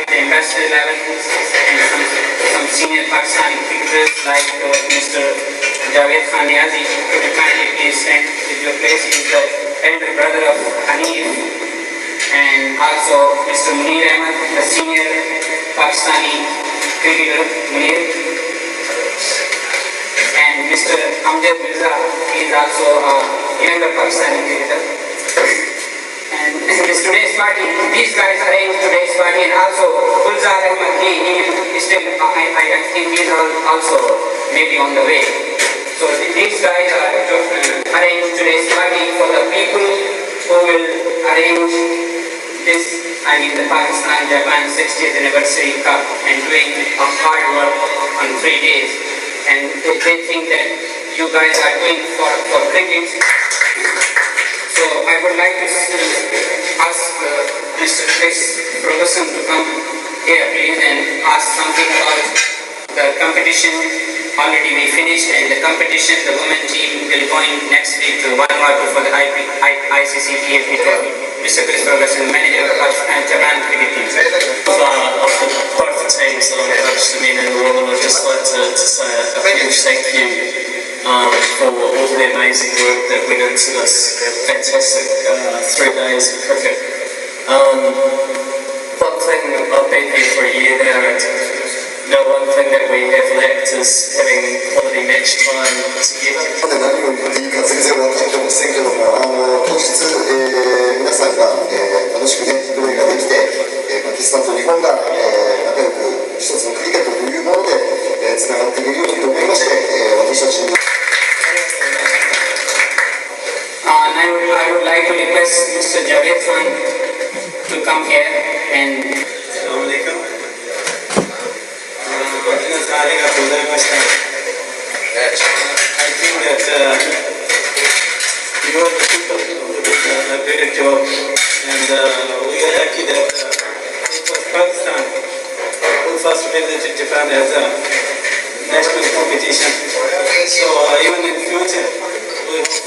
with the ambassador level and some senior Pakistani cricketers like Mr. Javed Khan Niazi. Could you kindly please stand with your place? He is the elder brother of Hanif, and also Mr. Munir Ahmed, the senior Pakistani cricketer Munir, and Mr. Amjad Mirza, he is also a younger Pakistani cricketer. And this today's party, these guys arranged today's party, and also Gulzar Ahmed, he is still, I think he is also maybe on the way. So these guys are arranged today's party for the people who will arrange this, the Pakistan-Japan 60th anniversary cup, and doing a hard work on 3 days. And they think that you guys are doing for cricket. So I would like to ask Mr. Chris Ferguson to come here please and ask something about the competition. Already we finished, and the competition, the women team will go in next week to Vanuatu for the ICC PFP Trophy. Mr. Chris Ferguson, manager of Japan cricket team. Both the teams that I've coached, the men and the women, I'd just like to say a huge thank you for all the amazing work that went into this fantastic 3 days of cricket. One thing, I've been here for a year now, and one thing that we have lacked is having quality match time together. 何を言っていいか全然分かってませんけども、当日、皆さんが、楽しくね、プレーができて、パキスタンと日本が、仲良く一つのクリケットというもので、つながっていけるようにと思いまして、私たちに。I would like to request Mr. Javed Khan to come here and. I think that you are the people who did a great job, and we are lucky that it was Pakistan who first represented Japan as a national competition. So even in future, we hope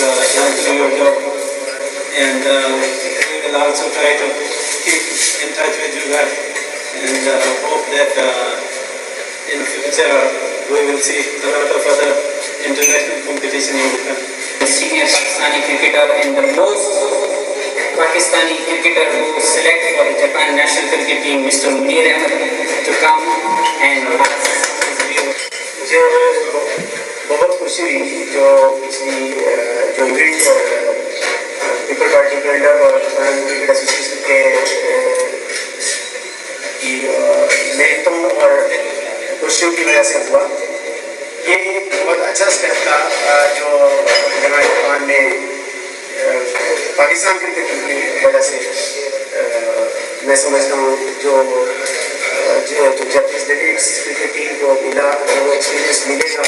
that you will do your job, and we will also try to keep in touch with you guys, and hope that in future we will see a lot of other international competition in Japan. The senior Pakistani cricketer and the most Pakistani cricketer who select for the Japan national cricket team, Mr. Munir Ahmed, to come and ask his view. मुझे बहुत खुशी हुई जो पिछली जो event people party के under और Japan cricket association के मेरिटों और खुशियों की वजह से हुआ। ये बहुत अच्छा स्टेप था जो हमारे जापान में पाकिस्तान क्रिकेट की वजह से मैं समझता हूँ जो जापानीज लेडीज क्रिकेट टीम को मिला, जो एक्सपीरियंस मिलेगा,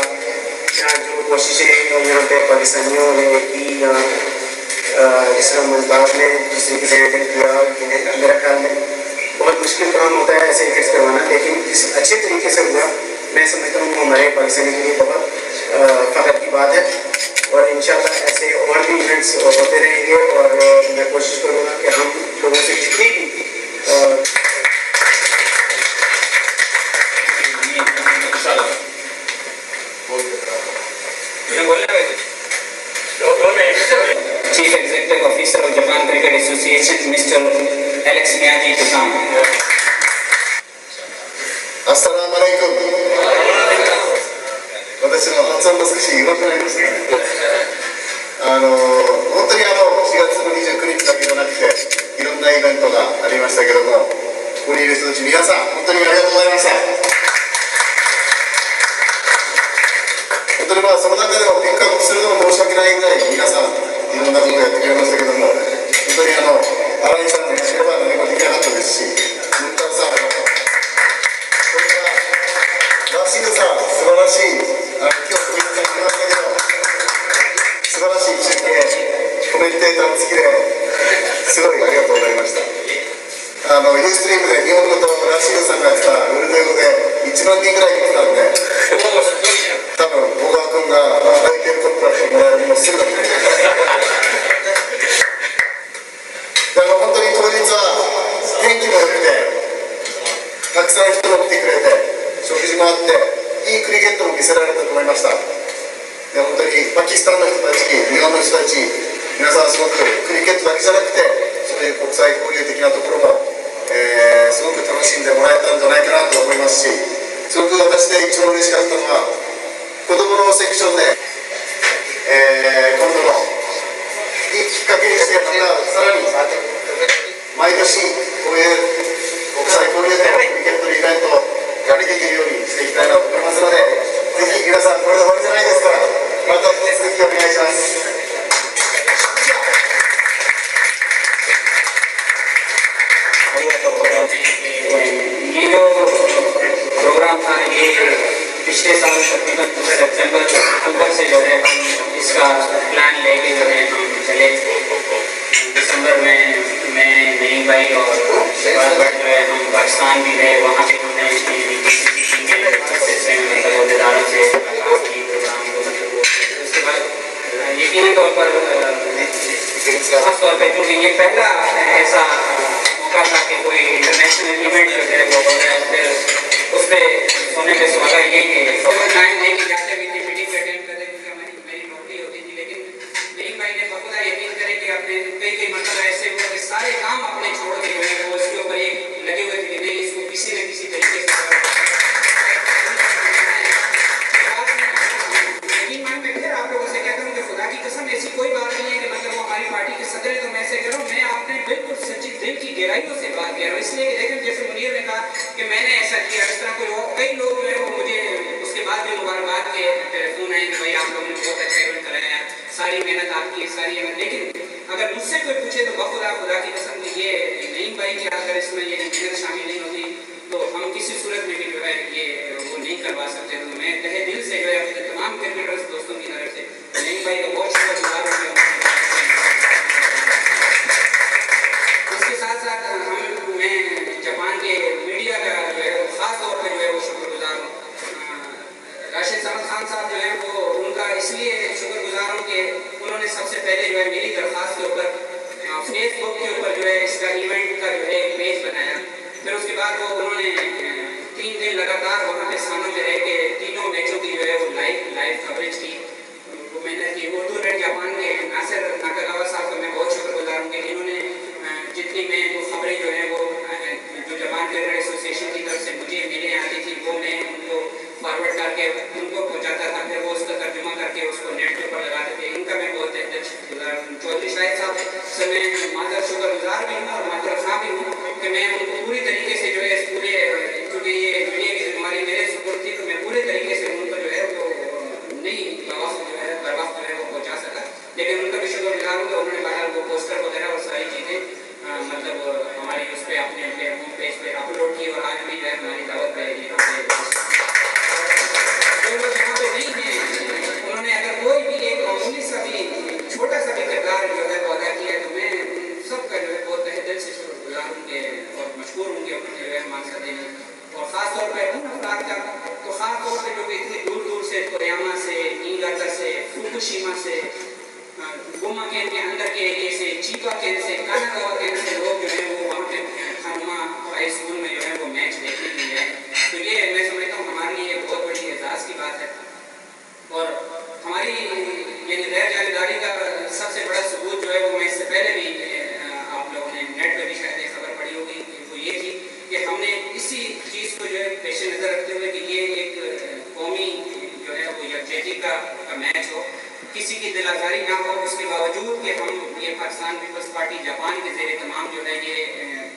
जो कोशिशें यहाँ पे पाकिस्तानियों ने की, जिस तरह मुल्तान ने जिस तरीके से हैंडल किया, मेरा ख्याल में बहुत मुश्किल काम होता है ऐसे इवेंट्स करवाना, लेकिन जिस अच्छे तरीके से हुआ मैं समझता हूँ हमारे पाकिस्तानी के लिए बहुत फ़ख्र की बात है। और इंशाल्लाह ऐसे और भी इवेंट्स होते रहेंगे, और मैं कोशिश करूँगा कि हम लोगों से जितनी भी Chief Executive Officer of Japan Cricket Association, Mr. Alex Miyagi, to come. Assalamu alaikum. 私の発音が少し弱くなりましたね。本当に4月の29日だけじゃなくていろんなイベントがありましたけども、ここにいる人たち皆さん本当にありがとうございました。本当にその中でもピックアップするのも申し訳ないぐらい皆さんいろんなことをやってくれましたけども、本当に新井さんの1番の猫できなかったですし、ムンタさん、それからラシードさん、素晴らしい、今日皆さん来ましたけど、素晴らしい中継、コメンテーター付きですごいありがとうございました。ユーストリームで日本語とラシードさんがやってたウルド英語で1万人ぐらい来てたんで、多分小川君が体験取ったらもらえるのもすぐだと思います。本当に当日は天気も良くてたくさん人も来てくれて食事もあっていいクリケットも見せられたと思いました。で本当にパキスタンの人たち、日本の人たち、皆さんすごくクリケットだけじゃなくてそういう国際交流的なところも、すごく楽しんでもらえたんじゃないかなと思いますし、すごく私で一番嬉しかったのは子どものセクションで、今度のいいきっかけにしてまたさらに毎年こういう国際交流でクリケットのイベントをやりできるようにしていきたいなと思いますので、ぜひ皆さんこれで終わりじゃないですからまた続きお願いします。ありがとうございます。ये जो प्रोग्राम था ये पिछले साल तकरीबन सितंबर से जो है इसका प्लान लेके जो है हम चले। दिसंबर में मैं नई भाई और शिवाज भट्ट जो है हम पाकिस्तान भी गए, वहाँ भी हमने सिलसिले में मतलब अहदेदारों से प्रोग्राम को मतलब उसके बाद यकीनी तौर पर खास तौर पर क्योंकि ये पहला ऐसा मौका था कि कोई इंटरनेशनल इवेंट जो है वो हो रहा है, फिर उस पर होने पे सुहागा ये कि टाइम दे के जाते भी थे मीटिंग अटेंड करते थे, मेरी नौकरी होती थी, लेकिन नईम भाई ने बखुदा यकीन करे कि अपने कई मतलब ऐसे हुआ कि सारे काम अपने छोड़ के जो है वो उसके ऊपर एक लगे हुए थे कि नहीं इसको किसी न किसी तरीके से यकीन मान मैं फिर आप लोगों से कहता हूँ कि खुदा की कसम ऐसी कोई बात नहीं है कि मतलब वो हमारी पार्टी के सदर है तो मैं ऐसे करूँ, मैं आपने बिल्कुल सच्ची दिल की गहराइयों से बात कर रहा हूँ। इसलिए लेकिन जैसे मुनीर ने कहा कि मैंने ऐसा किया, इस तरह कोई कई लोग जो है वो मुझे उसके बाद भी मुबारकबाद के टेलीफोन आए कि भाई आप लोगों ने बहुत अच्छा इवेंट कराया, सारी मेहनत आपकी है, सारी मेहनत। लेकिन अगर मुझसे कोई पूछे तो बखुदा खुदा की कसम ये नईम भाई की अगर इसमें ये मेहनत शामिल नहीं होती तो हम किसी सूरत में भी जो है ये वो नहीं करवा सकते। तो मैं तहे दिल से जो है अपने तमाम क्रिकेटर्स दोस्तों की तरफ से नईम भाई का बहुत शुक्रगुजार हूँ। इसके साथ साथ मैं जापान के मीडिया का जो है वो ख़ास तौर पर जो है वो शुक्रगुजार हूँ। राशिद समद खान साहब जो है वो उनका इसलिए शुक्रगुजार हूँ कि उन्होंने सबसे पहले जो है मेरी दरख्वास्त के ऊपर फेसबुक के ऊपर जो है इसका इवेंट का जो है पेज बनाया। फिर उसके बाद वो उन्होंने 3 दिन लगातार वहाँ पे स्थानों में रह के तीनों मैचों की जो है वो लाइव कवरेज की वो मैंने की। उर्दू नेट जापान के नासिर नाकागावा साहब का मैं बहुत शुक्रगुजार हूँ कि इन्होंने जितनी मैं वो खबरें जो है वो जो जापान क्रिकेट एसोसिएशन की तरफ से मुझे मिले आती थी वो मैं उनको फॉरवर्ड करके उनको पहुँचाता था, फिर वो उसका तर्जुमा करके उसको नेट के ऊपर लगाते थे। इनका मैं बहुत शुक्रगुजार हूँ। चौधरी शाहिद साहब से मैं मादर शुक्रगुजार भी हूँ और मादर खां भी हूँ कि मैं उनको पूरी तरीके से जो है पूरे क्योंकि ये मीडिया की जिम्मेदारी मेरे सुपुर्द थी तो मैं पूरे तरीके से उनको जो है वो नहीं बर वक्त जो है वो पहुँचा सका। लेकिन उनका भी शुक्रगुजार हूँ कि उन्होंने बहरहाल वो पोस्टर वगैरह और सारी चीज़ें मतलब हमारी उस पर अपने होम पेज पे अपलोड की और आज भी जो है हमारी दावत पे जो लोग यहाँ पे नहीं हैं उन्होंने अगर कोई भी एक मामूली सा भी छोटा सा भी किरदार जो है वो अदा किया तो मैं सबका जो है बहुत तहे दिल से शुक्रगुजार होंगे और मशहूर होंगे अपने जो है मानसा देने और ख़ास तौर पर उन अफराद का तो ख़ास तौर पर जो कि इतनी दूर दूर से कोरियामा से नीगाता से फुकुशिमा से गोमा कैंप के अंदर के एरिए से चीपा कैंप से कानागावा कैंप से लोग जो है वो वहाँ पे खानुमा हाई स्कूल में जो है वो मैच देखने के लिए आए। तो ये मैं समझता हूँ हमारे लिए बहुत बड़ी एजाज़ की बात है और हमारी यानी गैर जानेदारी का सबसे बड़ा सबूत जो है वो मैं इससे पहले भी आप लोगों ने नेट पर भी शायद खबर पड़ी होगी वो ये थी कि हमने इसी चीज़ को जो है पेश नज़र रखते हुए कि ये एक कौमी जो है वो यकजहती का मैच हो, किसी की दिल आज़ारी ना हो, उसके बावजूद कि हम ये पाकिस्तान पीपल्स पार्टी जापान के ज़ेरे तमाम जो है ये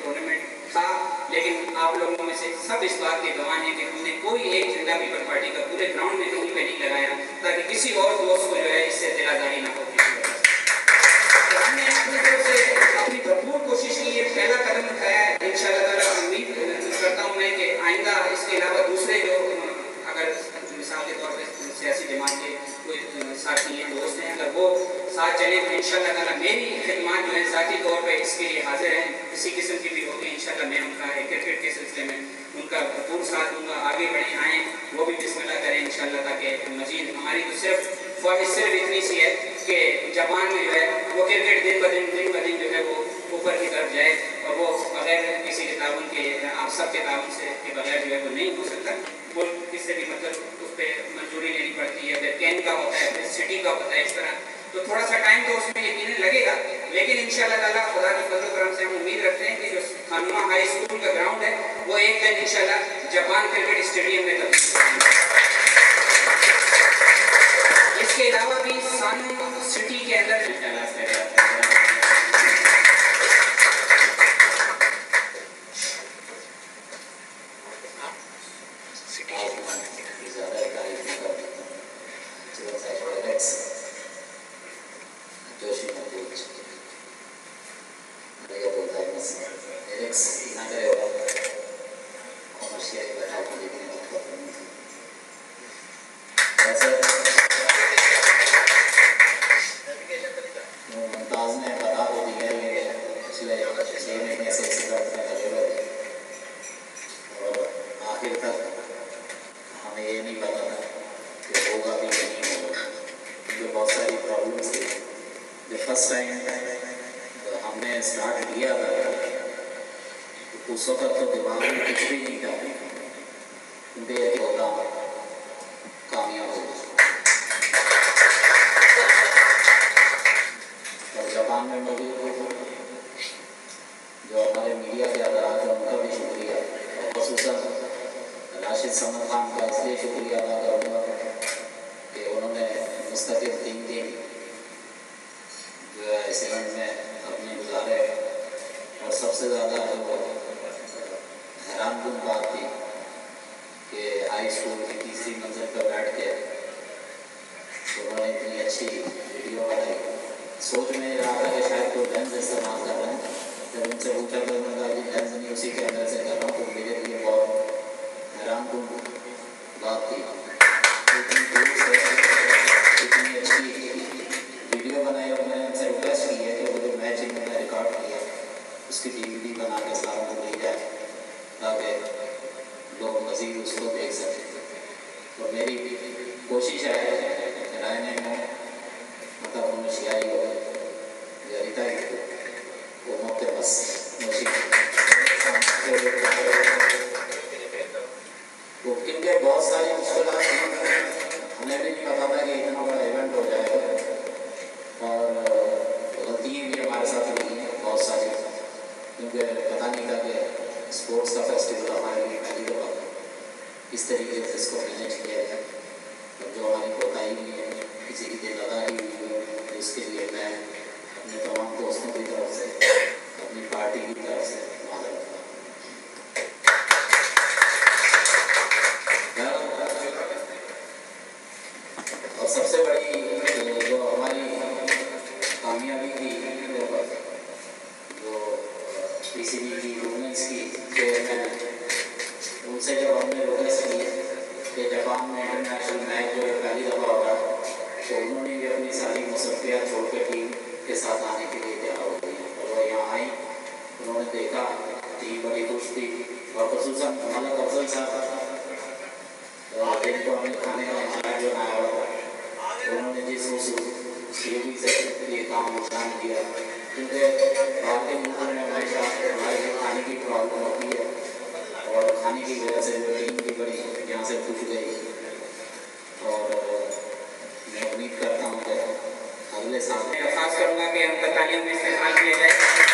टूर्नामेंट था, लेकिन आप लोगों में से सब इस बात के गवाह हैं कि हमने कोई एक झंडा पीपल पार्टी का पूरे ग्राउंड में कहीं पे नहीं लगाया ताकि किसी और दोस्त को जो है इससे दिल आज़ारी ना हो। तो हमने अपनी तरफ से अपनी भरपूर कोशिश की, ये पहला कदम उठाया है। इंशाअल्लाह ताला उम्मीद करता हूँ मैं कि आइंदा इसके अलावा दूसरे जो अगर मिसाल के तौर पर सियासी जमात के कोई साथी हैं दोस्त हैं अगर वो साथ चले तो इंशाअल्लाह ताला मेरी खिदमत जो है ज़ाती तौर पर इसके लिए हाजिर हैं, किसी किस्म की भी होगी इंशाअल्लाह मैं उनका क्रिकेट के सिलसिले में उनका भरपूर साथ दूँगा। आगे बढ़े आएँ वो भी बिस्मिल्लाह करें इंशाअल्लाह ताकि मजीद हमारी तो सिर्फ ख्वाहिश सिर्फ इतनी सी है कि जापान में जो है वो क्रिकेट दिन ब दिन जो है वो ऊपर की तरफ जाए और वो बगैर किसी हिस्ट्री का होता है इस तरह, तो थोड़ा सा टाइम तो उसमें यकीनन लगेगा, लेकिन इंशाल्लाह ताला खुदा की फजल करम से हम उम्मीद रखते हैं कि जो खानुमा हाई स्कूल का ग्राउंड है वो एक दिन इंशाल्लाह जापान क्रिकेट स्टेडियम में तब्दील होगा। इसके अलावा भी सानू सिटी के अंदर फर्स्ट टाइम हमने स्टार्ट किया था तो उस वक्त तो दिमाग में कुछ भी नहीं था, क्योंकि ये होता कामयाब हो। और जापान में मौजूद जो हमारे मीडिया के आधार हैं उनका भी शुक्रिया, और ख़ुसूसन राशिद समद खान का इसलिए शुक्रिया अदा करूँगा कि उन्होंने मुस्तकिल 3 दिन जो है सेवन में अपने गुजारे। और सबसे ज़्यादा जो हैरानकुन बात थी कि हाई स्कूल की तीसरी मंजिल पर बैठ के उन्होंने इतनी अच्छी वीडियो बनाई। सोच में रहा था कि शायद कोई लेंस इस्तेमाल कर रहे हैं, जब उनसे पूछा तो उन्होंने कहा कि लेंस नहीं उसी के अंदर से कर रहा हूँ, तो मेरे लिए बहुत हैरानकुन बात थी। इतनी दूर से इतनी अच्छी वीडियो बनाई और मैंने उनसे रिक्वेस्ट की है कि वो जो मैच इन्होंने रिकॉर्ड किया उसकी DVD बना के सारों को ले जाए ताकि लोग मज़ीद उसको देख सकें। और मेरी कोशिश है रायने में मतलब उन्हें शियाई हो जरिता ही वो मौके बस वो क्योंकि बहुत सारी मुश्किलात थी, हमें भी नहीं पता था कि इतना बड़ा इवेंट हो जाएगा और गलतियाँ भी हमारे साथ हुई हैं बहुत सारी, क्योंकि पता नहीं था कि स्पोर्ट्स का फेस्टिवल हमारे लिए पहली दफ़ा इस तरीके से इसको मैनेज किया जाए। और जो हमारी कोताही हुई है किसी की दिलदारी हुई है, तो इसके लिए मैं अपने तमाम दोस्तों की तरफ से अपनी पार्टी की तरफ से माजरत और सबसे बड़ी जो हमारी कामयाबी थी जो PCB की वुमेंस की चेयरमैन, उनसे जब हमने रिक्वेस्ट की कि जापान में इंटरनेशनल मैच जो पहली दफ़ा होगा तो उन्होंने भी अपनी सारी मुसफ़ियात छोड़ के टीम के साथ आने के लिए तैयार हो गई। और वो यहाँ आई, उन्होंने देखा टीम बड़ी खुश थी और ख़ुसूसन मलक अफजल साहब जिनको हमने खाने का इंतजार जो बनाया हुआ था, उन्होंने जिस शुरू से ये काम आसान किया, क्योंकि बाहर के मुल्कों में हमेशा हमारे खाने की प्रॉब्लम होती है और खाने की वजह से जो टीम भी बड़ी यहाँ से खुश गई। और मैं उम्मीद करता हूँ कि अगले साल मैं खास करूँगा कि हम तालीम में इस्तेमाल किया जाए।